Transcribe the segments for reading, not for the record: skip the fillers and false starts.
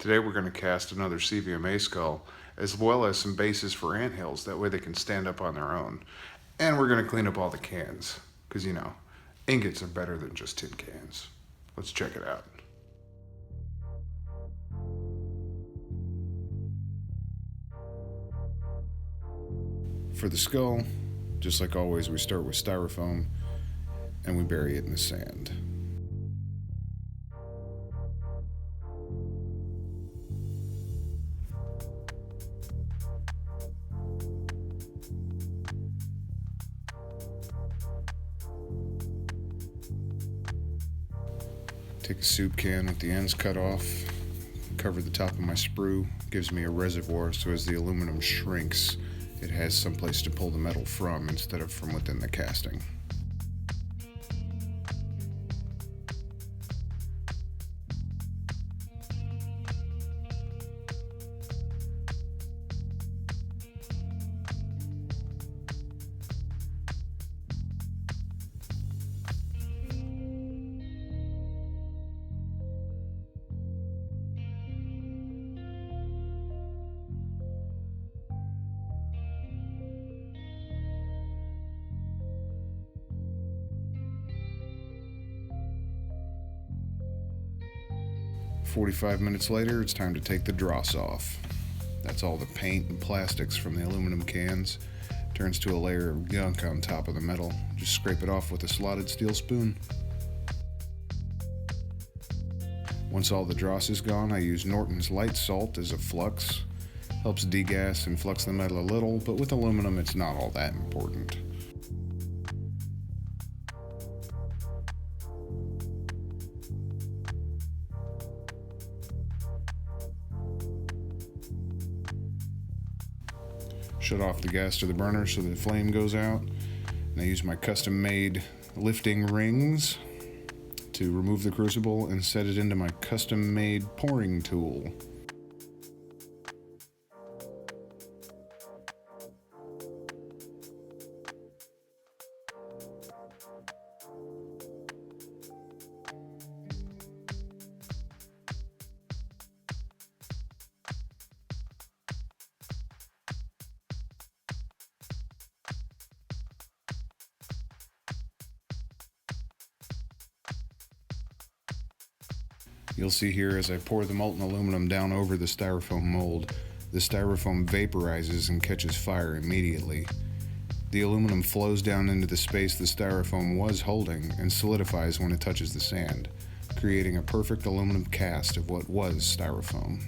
Today we're going to cast another CVMA skull, as well as some bases for anthills, that way they can stand up on their own. And we're going to clean up all the cans, because ingots are better than just tin cans. Let's check it out. For the skull, just like always, we start with styrofoam and we bury it in the sand. Take a soup can with the ends cut off, cover the top of my sprue, gives me a reservoir so as the aluminum shrinks, it has someplace to pull the metal from instead of from within the casting. "45 minutes later, it's time to take the dross off. That's all the paint and plastics from the aluminum cans. Turns to a layer of gunk on top of the metal. Just scrape it off with a slotted steel spoon. Once all the dross is gone, I use Norton's light salt as a flux. Helps degas and flux the metal a little, but with aluminum it's not all that important. Shut off the gas to the burner so the flame goes out. And I use my custom-made lifting rings to remove the crucible and set it into my custom-made pouring tool. You'll see here as I pour the molten aluminum down over the styrofoam mold, the styrofoam vaporizes and catches fire immediately. The aluminum flows down into the space the styrofoam was holding and solidifies when it touches the sand, creating a perfect aluminum cast of what was styrofoam.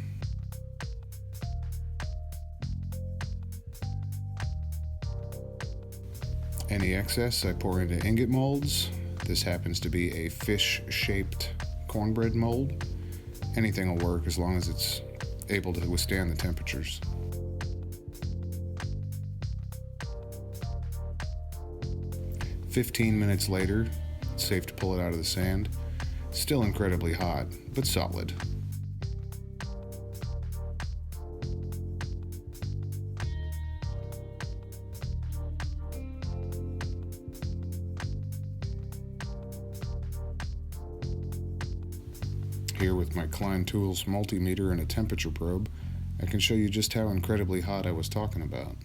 Any excess I pour into ingot molds. This happens to be a fish-shaped cornbread mold. Anything will work as long as it's able to withstand the temperatures. "15 minutes later, it's safe to pull it out of the sand. Still incredibly hot, but solid. Here with my Klein Tools multimeter and a temperature probe, I can show you just how incredibly hot I was talking about.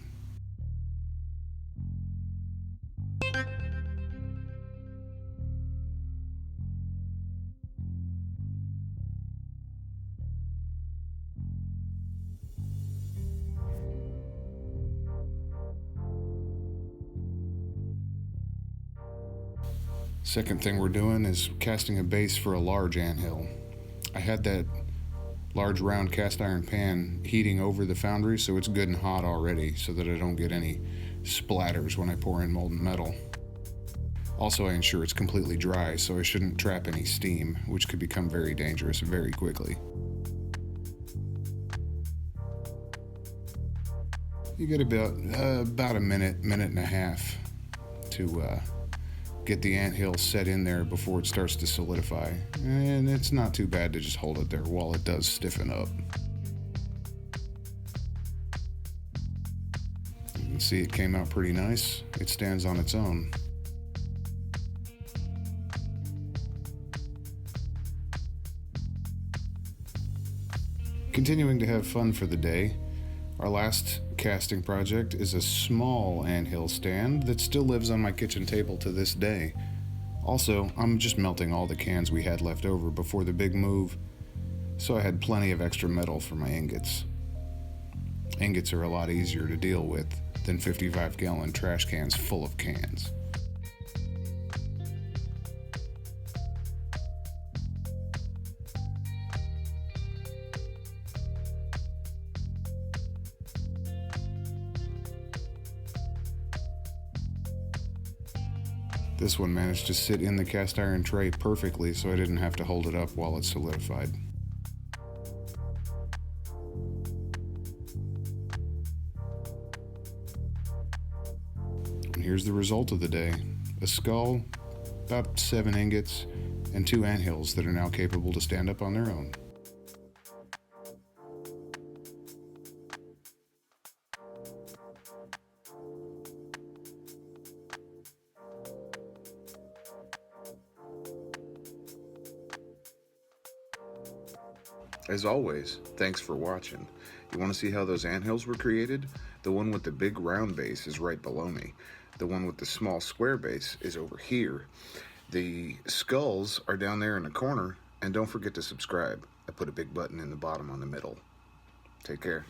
Second thing we're doing is casting a base for a large anthill. I had that large round cast iron pan heating over the foundry, so it's good and hot already so that I don't get any splatters when I pour in molten metal. Also, I ensure it's completely dry, so I shouldn't trap any steam, which could become very dangerous very quickly. You get about a minute and a half to get the anthill set in there before it starts to solidify, and it's not too bad to just hold it there while it does stiffen up. You can see it came out pretty nice. It stands on its own. Continuing to have fun for the day, our last casting project is a small anthill stand that still lives on my kitchen table to this day. Also, I'm just melting all the cans we had left over before the big move, so I had plenty of extra metal for my ingots. Ingots are a lot easier to deal with than 55-gallon trash cans full of cans. This one managed to sit in the cast iron tray perfectly, so I didn't have to hold it up while it solidified. And here's the result of the day. A skull, about 7 ingots, and 2 anthills that are now capable to stand up on their own. As always, thanks for watching. You want to see how those anthills were created? The one with the big round base is right below me. The one with the small square base is over here. The skulls are down there in the corner, and don't forget to subscribe. I put a big button in the bottom on the middle. Take care.